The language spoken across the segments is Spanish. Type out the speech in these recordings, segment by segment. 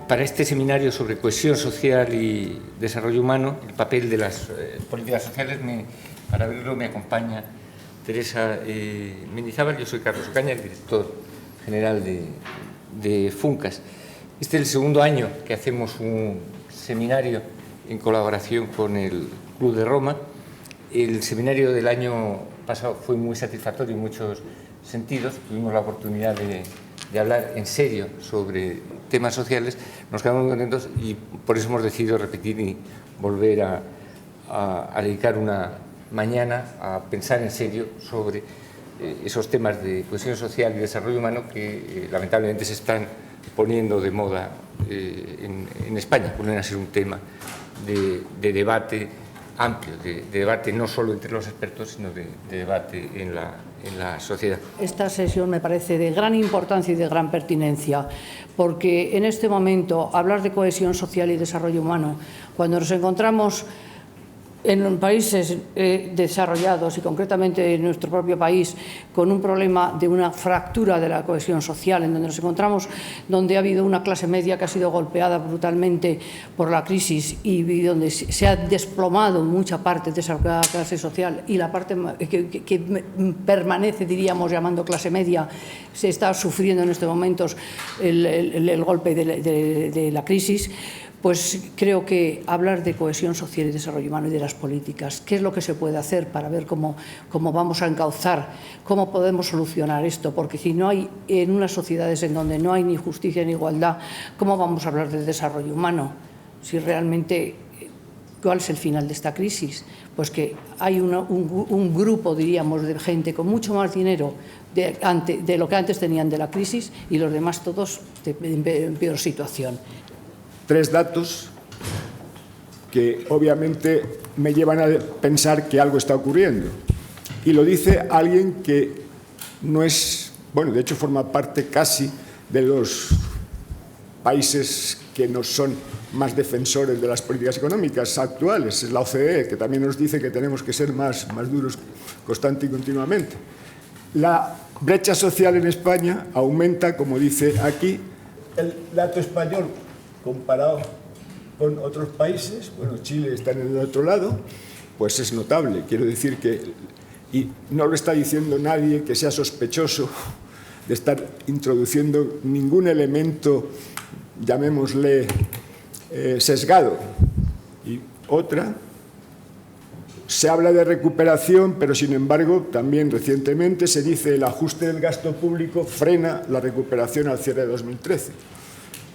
para este seminario sobre cohesión social y desarrollo humano, el papel de las políticas sociales, para verlo me acompaña Teresa Mendizábal. Yo soy Carlos Ocaña, el director general de FUNCAS. Este es el segundo año que hacemos un seminario en colaboración con el Club de Roma. El seminario del año pasado fue muy satisfactorio en muchos sentidos. Tuvimos la oportunidad de hablar en serio sobre temas sociales. Nos quedamos muy contentos y por eso hemos decidido repetir y volver a dedicar una mañana a pensar en serio sobre esos temas de cohesión social y desarrollo humano que lamentablemente se están poniendo de moda en España. Vuelven a ser un tema de debate amplio, de debate no solo entre los expertos, sino de debate en la sociedad. Esta sesión me parece de gran importancia y de gran pertinencia, porque en este momento hablar de cohesión social y desarrollo humano, cuando nos encontramos en países desarrollados y concretamente en nuestro propio país con un problema de una fractura de la cohesión social, en donde nos encontramos, donde ha habido una clase media que ha sido golpeada brutalmente por la crisis y donde se ha desplomado mucha parte de esa clase social, y la parte que permanece, diríamos, llamando clase media, se está sufriendo en estos momentos el golpe de la crisis. Pues creo que hablar de cohesión social y desarrollo humano y de las políticas, qué es lo que se puede hacer para ver cómo vamos a encauzar, cómo podemos solucionar esto, porque si no hay, en unas sociedades en donde no hay ni justicia ni igualdad, ¿cómo vamos a hablar de desarrollo humano? Si realmente, ¿cuál es el final de esta crisis? Pues que hay un grupo, diríamos, de gente con mucho más dinero de lo que antes tenían de la crisis y los demás todos en peor situación. Tres datos que obviamente me llevan a pensar que algo está ocurriendo. Y lo dice alguien que no es, bueno, de hecho forma parte casi de los países que no son más defensores de las políticas económicas actuales. Es la OCDE, que también nos dice que tenemos que ser más duros constante y continuamente. La brecha social en España aumenta, como dice aquí, el dato español comparado con otros países, bueno, Chile está en el otro lado, pues es notable. Quiero decir que, y no lo está diciendo nadie que sea sospechoso de estar introduciendo ningún elemento, llamémosle, sesgado. Y otra, se habla de recuperación, pero sin embargo, también recientemente se dice el ajuste del gasto público frena la recuperación al cierre de 2013.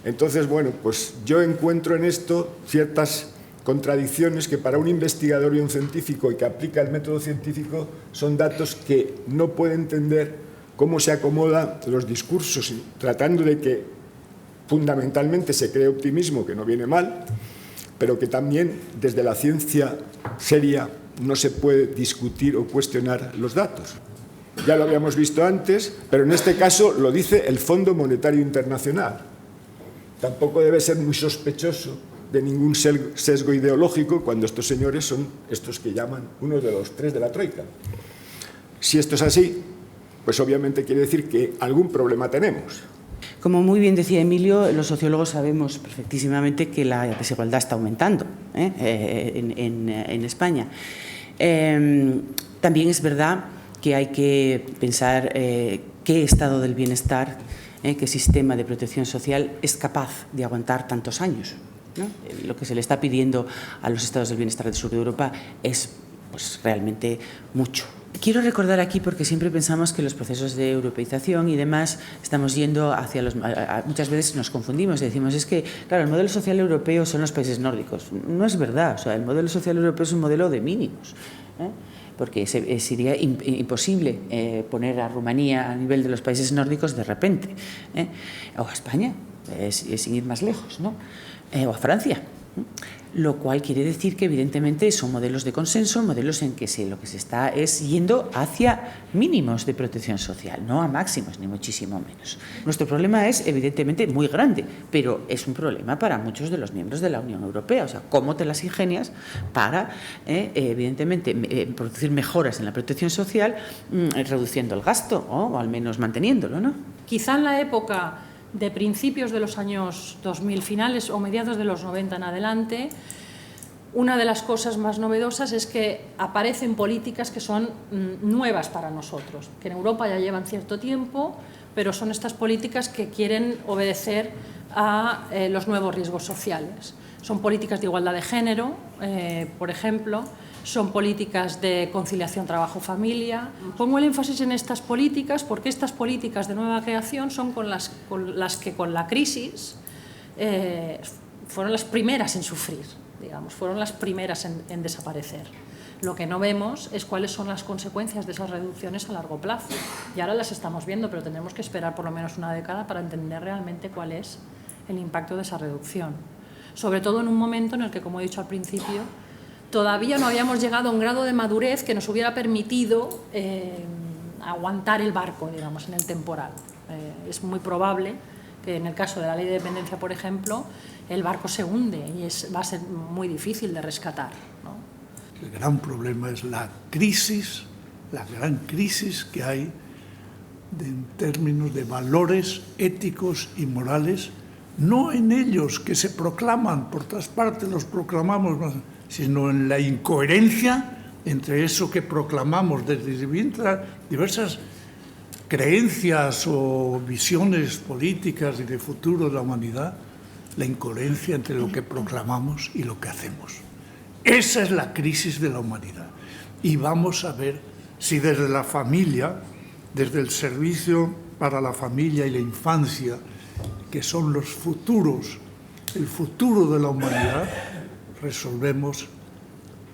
Entonces, bueno, pues yo encuentro en esto ciertas contradicciones que para un investigador y un científico y que aplica el método científico son datos que no puede entender cómo se acomodan los discursos, tratando de que fundamentalmente se cree optimismo, que no viene mal, pero que también desde la ciencia seria no se puede discutir o cuestionar los datos. Ya lo habíamos visto antes, pero en este caso lo dice el Fondo Monetario Internacional. Tampoco debe ser muy sospechoso de ningún sesgo ideológico cuando estos señores son estos que llaman uno de los tres de la troika. Si esto es así, pues obviamente quiere decir que algún problema tenemos. Como muy bien decía Emilio, los sociólogos sabemos perfectísimamente que la desigualdad está aumentando en España. También es verdad que hay que pensar qué estado del bienestar, qué sistema de protección social es capaz de aguantar tantos años, ¿no? Lo que se le está pidiendo a los estados del bienestar del sur de Europa es pues, realmente mucho. Quiero recordar aquí, porque siempre pensamos que los procesos de europeización y demás estamos yendo hacia los... Muchas veces nos confundimos y decimos, es que, claro, el modelo social europeo son los países nórdicos. No es verdad, o sea, el modelo social europeo es un modelo de mínimos, porque sería imposible poner a Rumanía a nivel de los países nórdicos de repente, o a España, sin ir más lejos, ¿no? O a Francia. Lo cual quiere decir que evidentemente son modelos de consenso, modelos en que lo que se está es yendo hacia mínimos de protección social, no a máximos, ni muchísimo menos. Nuestro problema es evidentemente muy grande, pero es un problema para muchos de los miembros de la Unión Europea. O sea, cómo te las ingenias para, evidentemente, producir mejoras en la protección social, reduciendo el gasto o al menos manteniéndolo, ¿no? Quizá en la época de principios de los años 2000, finales o mediados de los 90 en adelante, una de las cosas más novedosas es que aparecen políticas que son nuevas para nosotros, que en Europa ya llevan cierto tiempo, pero son estas políticas que quieren obedecer a los nuevos riesgos sociales. Son políticas de igualdad de género, por ejemplo, son políticas de conciliación trabajo-familia. Pongo el énfasis en estas políticas porque estas políticas de nueva creación son con las que con la crisis fueron las primeras en sufrir, digamos, fueron las primeras en desaparecer. Lo que no vemos es cuáles son las consecuencias de esas reducciones a largo plazo. Y ahora las estamos viendo, pero tendremos que esperar por lo menos una década para entender realmente cuál es el impacto de esa reducción. Sobre todo en un momento en el que, como he dicho al principio, todavía no habíamos llegado a un grado de madurez que nos hubiera permitido aguantar el barco, digamos, en el temporal. Es muy probable que en el caso de la ley de dependencia, por ejemplo, el barco se hunde y va a ser muy difícil de rescatar, ¿no? El gran problema es la crisis, la gran crisis que hay en términos de valores éticos y morales, no en ellos que se proclaman, por todas partes los proclamamos, sino en la incoherencia entre eso que proclamamos desde diversas creencias o visiones políticas y de futuro de la humanidad, la incoherencia entre lo que proclamamos y lo que hacemos. Esa es la crisis de la humanidad. Y vamos a ver si desde la familia, desde el servicio para la familia y la infancia, que son los futuros, el futuro de la humanidad, resolvemos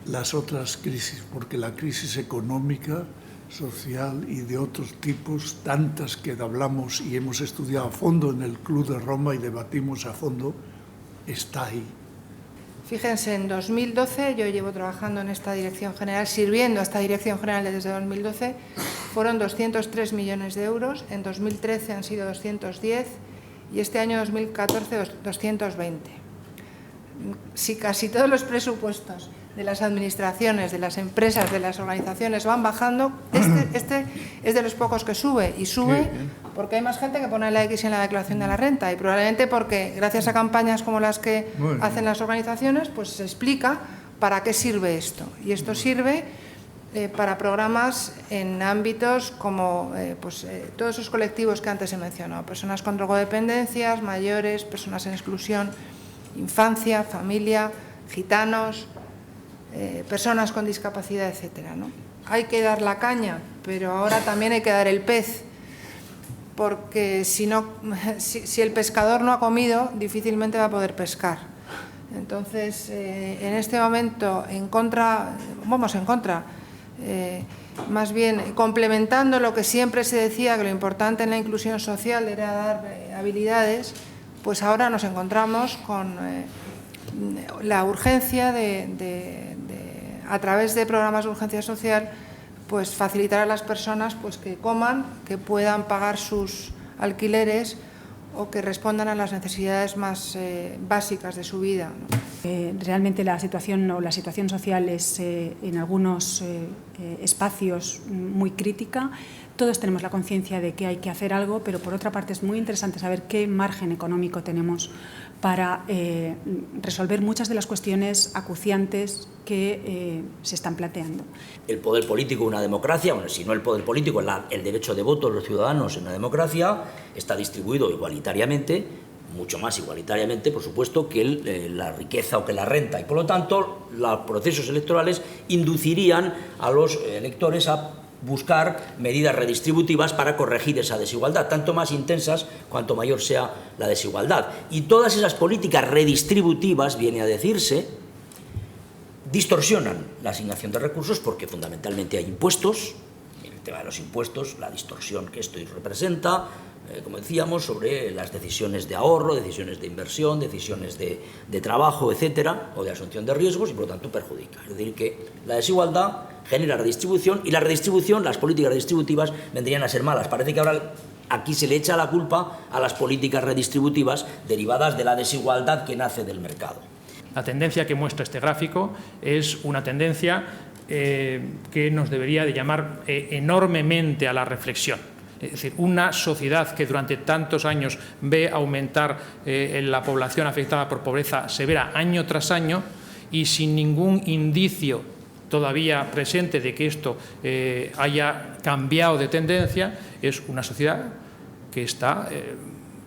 las otras crisis, porque la crisis económica, social y de otros tipos, tantas que hablamos y hemos estudiado a fondo en el Club de Roma y debatimos a fondo, está ahí. Fíjense, en 2012, yo llevo trabajando en esta dirección general, sirviendo a esta dirección general desde 2012, fueron 203 millones de euros, en 2013 han sido 210 y este año 2014 220. Si casi todos los presupuestos de las administraciones, de las empresas, de las organizaciones van bajando, este es de los pocos que sube, y sube porque hay más gente que pone la X en la declaración de la renta, y probablemente porque gracias a campañas como las que hacen las organizaciones, pues se explica para qué sirve esto. Y esto sirve para programas en ámbitos como todos esos colectivos que antes he mencionado, personas con drogodependencias, mayores, personas en exclusión, infancia, familia, gitanos, personas con discapacidad, etcétera, ¿no? Hay que dar la caña, pero ahora también hay que dar el pez, porque si el pescador no ha comido, difícilmente va a poder pescar. Entonces, en este momento, más bien complementando lo que siempre se decía, que lo importante en la inclusión social era dar habilidades, pues ahora nos encontramos con la urgencia a través de programas de urgencia social, pues facilitar a las personas pues que coman, que puedan pagar sus alquileres o que respondan a las necesidades más básicas de su vida, ¿no? Realmente la situación social es en algunos espacios muy crítica. Todos tenemos la conciencia de que hay que hacer algo, pero por otra parte es muy interesante saber qué margen económico tenemos para resolver muchas de las cuestiones acuciantes que se están planteando. El poder político en una democracia, bueno, si no el poder político, el derecho de voto de los ciudadanos en una democracia está distribuido igualitariamente, mucho más igualitariamente, por supuesto, que la riqueza o que la renta. Y por lo tanto, los procesos electorales inducirían a los electores a buscar medidas redistributivas para corregir esa desigualdad, tanto más intensas cuanto mayor sea la desigualdad. Y todas esas políticas redistributivas, viene a decirse, distorsionan la asignación de recursos porque fundamentalmente hay impuestos. En el tema de los impuestos, la distorsión que esto representa, como decíamos, sobre las decisiones de ahorro, decisiones de inversión, decisiones de trabajo, etcétera, o de asunción de riesgos, y por lo tanto perjudica. Es decir, que la desigualdad genera redistribución, y la redistribución, las políticas redistributivas vendrían a ser malas. Parece que ahora aquí se le echa la culpa a las políticas redistributivas derivadas de la desigualdad que nace del mercado. La tendencia que muestra este gráfico es una tendencia que nos debería de llamar enormemente a la reflexión. Es decir, una sociedad que durante tantos años ve aumentar la población afectada por pobreza severa año tras año y sin ningún indicio todavía presente de que esto haya cambiado de tendencia, es una sociedad que está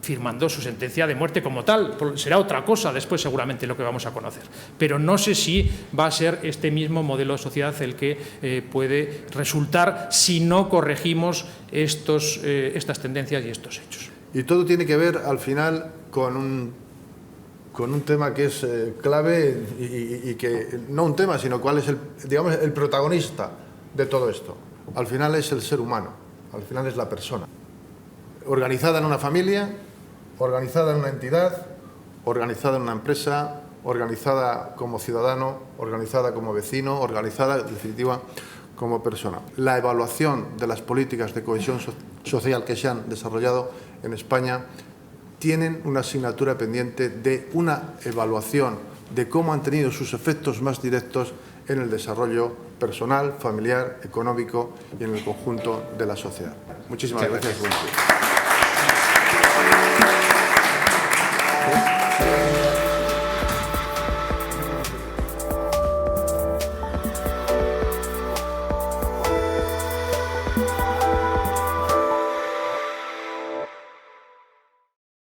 firmando su sentencia de muerte como tal. Será otra cosa después seguramente lo que vamos a conocer. Pero no sé si va a ser este mismo modelo de sociedad el que puede resultar si no corregimos estas tendencias y estos hechos. Y todo tiene que ver al final con un tema que es clave y que no un tema, sino cuál es el protagonista de todo esto. Al final es el ser humano, al final es la persona. Organizada en una familia, organizada en una entidad, organizada en una empresa, organizada como ciudadano, organizada como vecino, organizada, en definitiva, como persona. La evaluación de las políticas de cohesión social que se han desarrollado en España tienen una asignatura pendiente de una evaluación de cómo han tenido sus efectos más directos en el desarrollo personal, familiar, económico y en el conjunto de la sociedad. Muchísimas gracias.